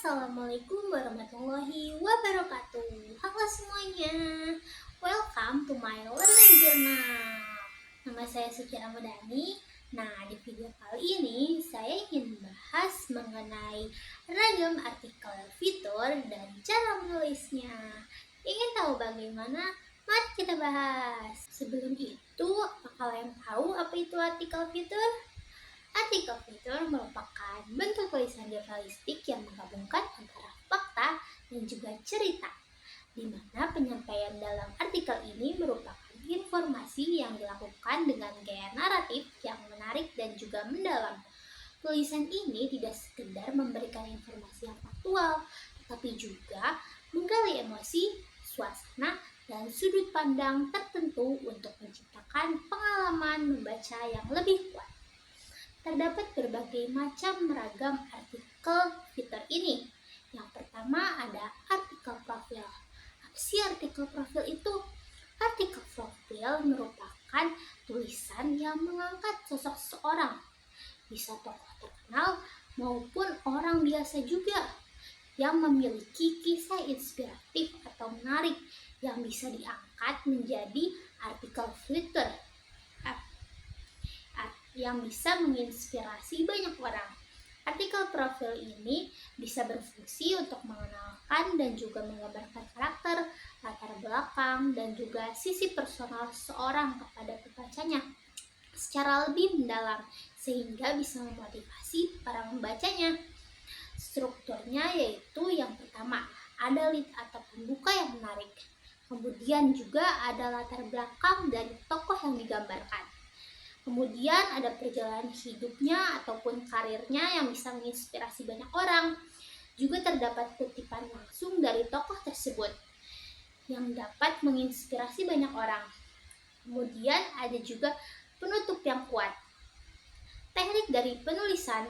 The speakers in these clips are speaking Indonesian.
Assalamualaikum warahmatullahi wabarakatuh. Halo semuanya, welcome to my learning journal. Nama saya Suci Ramadhani. Nah, di video kali ini saya ingin membahas mengenai ragam artikel, fitur, dan cara menulisnya. Ingin tahu bagaimana? Mari kita bahas. Sebelum itu, apa kalian tahu apa itu artikel, fitur? Artikel fitur merupakan bentuk tulisan jurnalistik yang menggabungkan antara fakta dan juga cerita, di mana penyampaian dalam artikel ini merupakan informasi yang dilakukan dengan gaya naratif yang menarik dan juga mendalam. Tulisan ini tidak sekedar memberikan informasi yang faktual, tetapi juga menggali emosi, suasana, dan sudut pandang tertentu untuk menciptakan pengalaman membaca yang lebih kuat. Terdapat berbagai macam ragam artikel fitur ini. Yang pertama ada artikel profil. Apa sih artikel profil itu? Artikel profil merupakan tulisan yang mengangkat sosok seseorang. Bisa tokoh terkenal maupun orang biasa juga yang memiliki kisah inspiratif atau menarik yang bisa diangkat menjadi artikel fitur yang bisa menginspirasi banyak orang. Artikel profil ini bisa berfungsi untuk mengenalkan dan juga menggambarkan karakter, latar belakang, dan juga sisi personal seseorang kepada pembacanya secara lebih mendalam, sehingga bisa memotivasi para pembacanya. Strukturnya yaitu yang pertama, ada lead atau pembuka yang menarik. Kemudian juga ada latar belakang dari tokoh yang digambarkan. Kemudian ada perjalanan hidupnya ataupun karirnya yang bisa menginspirasi banyak orang. Juga terdapat kutipan langsung dari tokoh tersebut yang dapat menginspirasi banyak orang. Kemudian ada juga penutup yang kuat. Teknik dari penulisan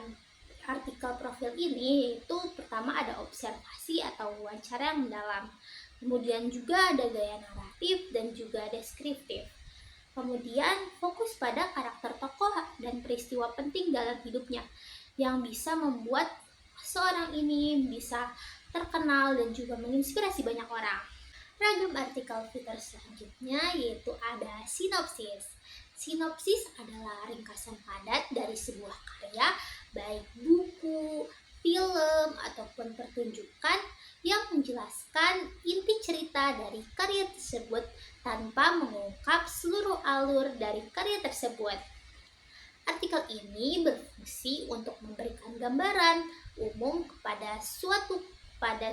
artikel profil ini yaitu pertama ada observasi atau wawancara yang mendalam. Kemudian juga ada gaya naratif dan juga deskriptif. Kemudian fokus pada karakter tokoh dan peristiwa penting dalam hidupnya yang bisa membuat seorang ini bisa terkenal dan juga menginspirasi banyak orang. Ragam artikel fitur selanjutnya yaitu ada sinopsis. Sinopsis adalah ringkasan padat dari sebuah karya, baik buku, film, ataupun pertunjukan yang menjelaskan inti cerita dari karya tersebut tanpa mengungkap seluruh alur dari karya tersebut. Artikel ini berfungsi untuk memberikan gambaran umum kepada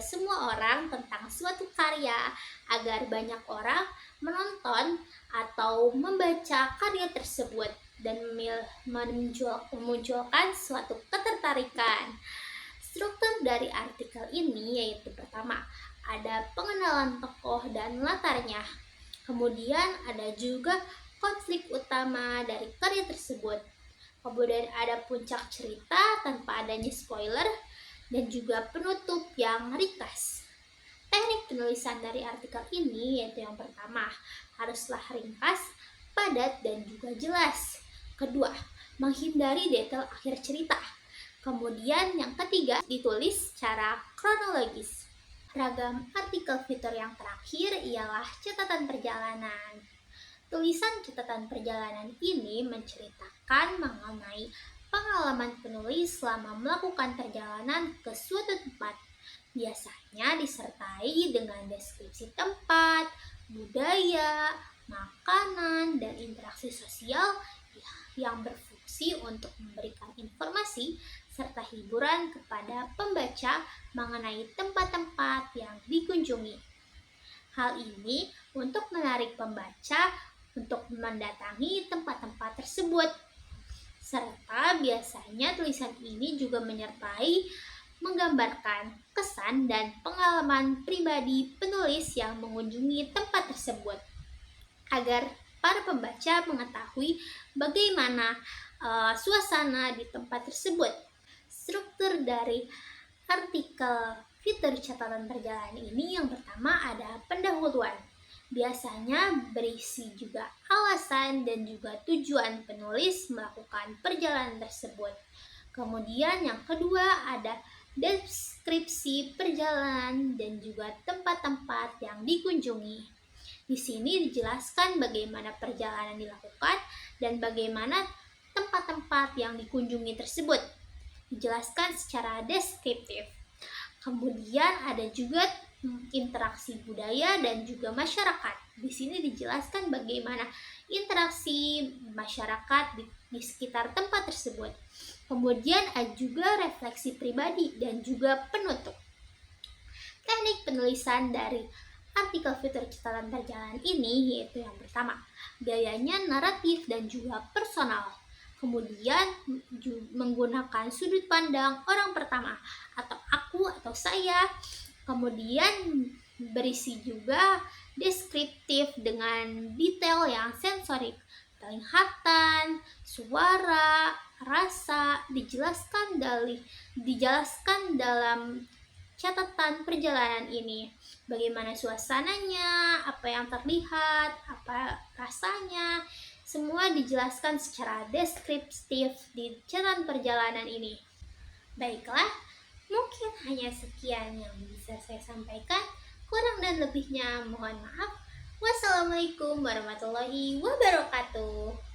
semua orang tentang suatu karya agar banyak orang menonton atau membaca karya tersebut dan memunculkan suatu ketertarikan. Struktur dari artikel ini yaitu pertama, ada pengenalan tokoh dan latarnya. Kemudian ada juga konflik utama dari karya tersebut. Kemudian ada puncak cerita tanpa adanya spoiler dan juga penutup yang ringkas. Teknik penulisan dari artikel ini yaitu yang pertama, haruslah ringkas, padat, dan juga jelas. Kedua, menghindari detail akhir cerita. Kemudian yang ketiga, ditulis secara kronologis. Ragam artikel fitur yang terakhir ialah catatan perjalanan. Tulisan catatan perjalanan ini menceritakan mengenai pengalaman penulis selama melakukan perjalanan ke suatu tempat. Biasanya disertai dengan deskripsi tempat, budaya, makanan, dan interaksi sosial yang berfungsi untuk memberikan informasi serta hiburan kepada pembaca mengenai tempat-tempat yang dikunjungi. Hal ini untuk menarik pembaca untuk mendatangi tempat-tempat tersebut. Serta biasanya tulisan ini juga menyertai menggambarkan kesan dan pengalaman pribadi penulis yang mengunjungi tempat tersebut agar para pembaca mengetahui bagaimana suasana di tempat tersebut. Struktur dari artikel fitur catatan perjalanan ini yang pertama ada pendahuluan. Biasanya berisi juga alasan dan juga tujuan penulis melakukan perjalanan tersebut. Kemudian yang kedua ada deskripsi perjalanan dan juga tempat-tempat yang dikunjungi. Di sini dijelaskan bagaimana perjalanan dilakukan dan bagaimana tempat-tempat yang dikunjungi tersebut. Dijelaskan secara deskriptif. Kemudian ada juga interaksi budaya dan juga masyarakat. Di sini dijelaskan bagaimana interaksi masyarakat di sekitar tempat tersebut. Kemudian ada juga refleksi pribadi dan juga penutup. Teknik penulisan dari artikel fitur catatan perjalanan ini yaitu yang pertama, gayanya naratif dan juga personal. Kemudian menggunakan sudut pandang orang pertama atau aku atau saya. Kemudian berisi juga deskriptif dengan detail yang sensorik, penglihatan, suara, rasa dijelaskan dalam catatan perjalanan ini. Bagaimana suasananya, apa yang terlihat, apa rasanya, semua dijelaskan secara deskriptif di catatan perjalanan ini. Baiklah, mungkin hanya sekian yang bisa saya sampaikan. Kurang dan lebihnya mohon maaf. Wassalamualaikum warahmatullahi wabarakatuh.